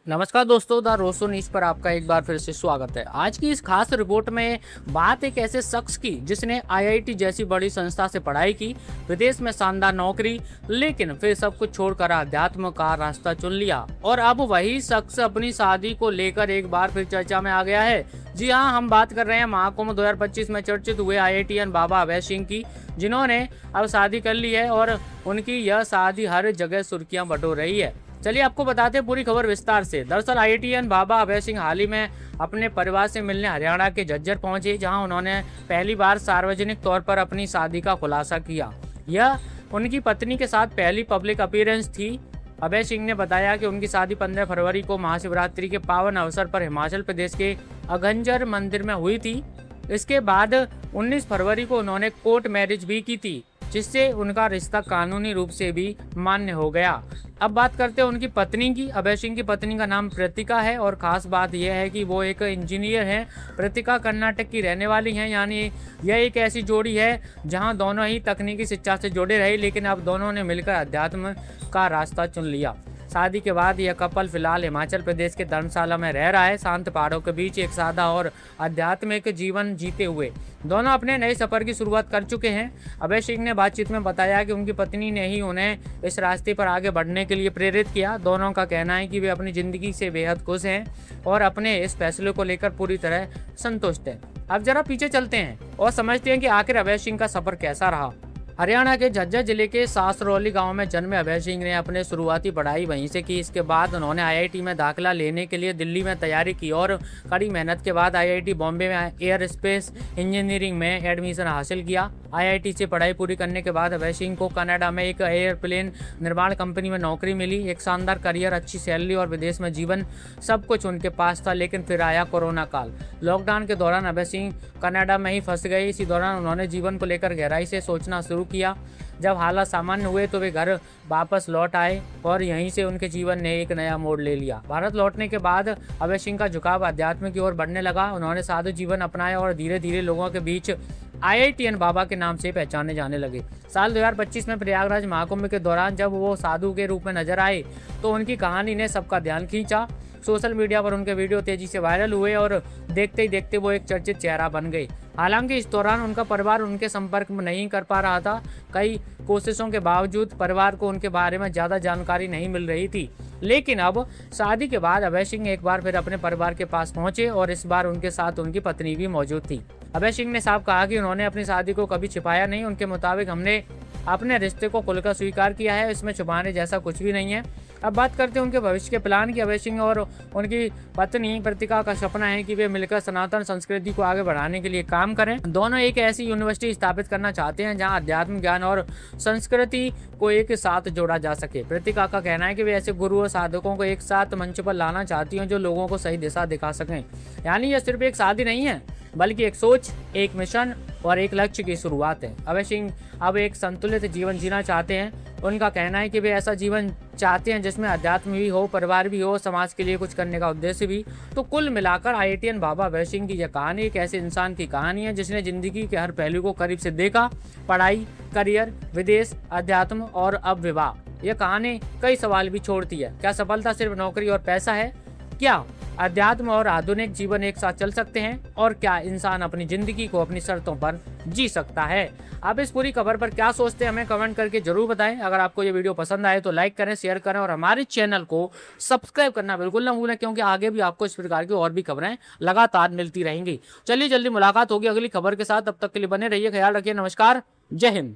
नमस्कार दोस्तों, the Roseau news पर आपका एक बार फिर से स्वागत है। आज की इस खास रिपोर्ट में बात एक ऐसे शख्स की जिसने आईआईटी जैसी बड़ी संस्था से पढ़ाई की, विदेश में शानदार नौकरी, लेकिन फिर सब कुछ छोड़कर अध्यात्म का रास्ता चुन लिया और अब वही शख्स अपनी शादी को लेकर एक बार फिर चर्चा में आ गया है। जी हाँ, हम बात कर रहे हैं महाकुंभ 2025 में चर्चित हुए आईआईटीएन बाबा अभय सिंह की, जिन्होंने अब शादी कर ली है और उनकी यह शादी हर जगह सुर्खियां बटोर रही है। चलिए आपको बताते हैं पूरी खबर विस्तार से। दरअसल आईआईटीएन बाबा अभय सिंह हाल ही में अपने परिवार से मिलने हरियाणा के झज्जर पहुंचे, जहां उन्होंने पहली बार सार्वजनिक तौर पर अपनी शादी का खुलासा किया। यह उनकी पत्नी के साथ पहली पब्लिक अपीयरेंस थी। अभय सिंह ने बताया कि उनकी शादी 15 फरवरी को महाशिवरात्रि के पावन अवसर पर हिमाचल प्रदेश के अघंजर मंदिर में हुई थी। इसके बाद 19 फरवरी को उन्होंने कोर्ट मैरिज भी की थी, जिससे उनका रिश्ता कानूनी रूप से भी मान्य हो गया। अब बात करते हैं उनकी पत्नी की। अभय सिंह की पत्नी का नाम प्रतिका है और खास बात यह है कि वो एक इंजीनियर हैं। प्रतिका कर्नाटक की रहने वाली हैं, यानी यह एक ऐसी जोड़ी है जहां दोनों ही तकनीकी शिक्षा से जुड़े रहे, लेकिन अब दोनों ने मिलकर अध्यात्म का रास्ता चुन लिया। शादी के बाद यह कपल फिलहाल हिमाचल प्रदेश के धर्मशाला में रह रहा है, शांत पहाड़ों के बीच एक सादा और आध्यात्मिक जीवन जीते हुए। दोनों अपने नए सफर की शुरुआत कर चुके हैं। अभय सिंह ने बातचीत में बताया कि उनकी पत्नी ने ही उन्हें इस रास्ते पर आगे बढ़ने के लिए प्रेरित किया। दोनों का कहना है कि वे अपनी जिंदगी से बेहद खुश हैं और अपने इस फैसले को लेकर पूरी तरह संतुष्ट हैं। अब जरा पीछे चलते हैं और समझते हैं कि आखिर अभय सिंह का सफर कैसा रहा। हरियाणा के झज्जर जिले के सासरौली गांव में जन्मे अभय सिंह ने अपने शुरुआती पढ़ाई वहीं से की। इसके बाद उन्होंने आईआईटी में दाखिला लेने के लिए दिल्ली में तैयारी की और कड़ी मेहनत के बाद आईआईटी बॉम्बे में एयर स्पेस इंजीनियरिंग में एडमिशन हासिल किया। आईआईटी से पढ़ाई पूरी करने के बाद अभय सिंह को कनाडा में एक एयरप्लेन निर्माण कंपनी में नौकरी मिली। एक शानदार करियर, अच्छी सैलरी और विदेश में जीवन, सब कुछ उनके पास था। लेकिन फिर आया कोरोना काल। लॉकडाउन के दौरान अभय सिंह कनाडा में ही फंस गए। इसी दौरान उन्होंने जीवन को लेकर गहराई से सोचना शुरू किया। जब हालात सामान्य हुए तो वे घर वापस लौट आए और यहीं से उनके जीवन ने एक नया मोड़ ले लिया। भारत लौटने के बाद अभय सिंह का झुकाव अध्यात्म की ओर बढ़ने लगा। उन्होंने साधु जीवन अपनाया और धीरे धीरे लोगों के बीच आईआईटीएन बाबा के नाम से पहचाने जाने लगे। साल 2025 में प्रयागराज महाकुंभ के दौरान जब वो साधु के रूप में नजर आए तो उनकी कहानी ने सबका ध्यान खींचा। सोशल मीडिया पर उनके वीडियो तेजी से वायरल हुए और देखते ही देखते वो एक चर्चित चेहरा बन गए। हालांकि इस दौरान उनका परिवार उनके संपर्क में नहीं कर पा रहा था। कई कोशिशों के बावजूद परिवार को उनके बारे में ज्यादा जानकारी नहीं मिल रही थी। लेकिन अब शादी के बाद अभय सिंह एक बार फिर अपने परिवार के पास पहुंचे और इस बार उनके साथ उनकी पत्नी भी मौजूद थी। अभय सिंह ने साफ कहा कि उन्होंने अपनी शादी को कभी छिपाया नहीं। उनके मुताबिक हमने अपने रिश्ते को खुलकर स्वीकार किया है, इसमें छुपाने जैसा कुछ भी नहीं है। अब बात करते हैं उनके भविष्य के प्लान की। अभय सिंह और उनकी पत्नी प्रतिका का सपना है कि वे मिलकर सनातन संस्कृति को आगे बढ़ाने के लिए काम करें। दोनों एक ऐसी यूनिवर्सिटी स्थापित करना चाहते हैं जहां अध्यात्म, ज्ञान और संस्कृति को एक साथ जोड़ा जा सके। प्रतिका का कहना है कि वे ऐसे गुरु और साधकों को एक साथ मंच पर लाना चाहती हैं जो लोगों को सही दिशा दिखा सकें। यानी यह सिर्फ एक शादी नहीं है, बल्कि एक सोच, एक मिशन और एक लक्ष्य की शुरुआत है। अभय सिंह अब एक संतुलित जीवन जीना चाहते हैं। उनका कहना है कि वे ऐसा जीवन चाहते हैं जिसमें अध्यात्म भी हो, परिवार भी हो, समाज के लिए कुछ करने का उद्देश्य भी। तो कुल मिलाकर आईआईटीएन बाबा अभय सिंह की यह कहानी एक ऐसे इंसान की कहानी है जिसने जिंदगी के हर पहलू को करीब से देखा। पढ़ाई, करियर, विदेश, अध्यात्म और अब विवाह। यह कहानी कई सवाल भी छोड़ती है। क्या सफलता सिर्फ नौकरी और पैसा है? क्या अध्यात्म और आधुनिक जीवन एक साथ चल सकते हैं? और क्या इंसान अपनी जिंदगी को अपनी शर्तों पर जी सकता है? आप इस पूरी खबर पर क्या सोचते हैं, हमें कमेंट करके जरूर बताएं। अगर आपको ये वीडियो पसंद आए तो लाइक करें, शेयर करें और हमारे चैनल को सब्सक्राइब करना बिल्कुल ना भूलें, क्योंकि आगे भी आपको इस प्रकार की और भी खबरें लगातार मिलती रहेंगी। चलिए जल्दी मुलाकात होगी अगली खबर के साथ। तब तक के लिए बने रहिए, ख्याल रखिए। नमस्कार, जय हिंद।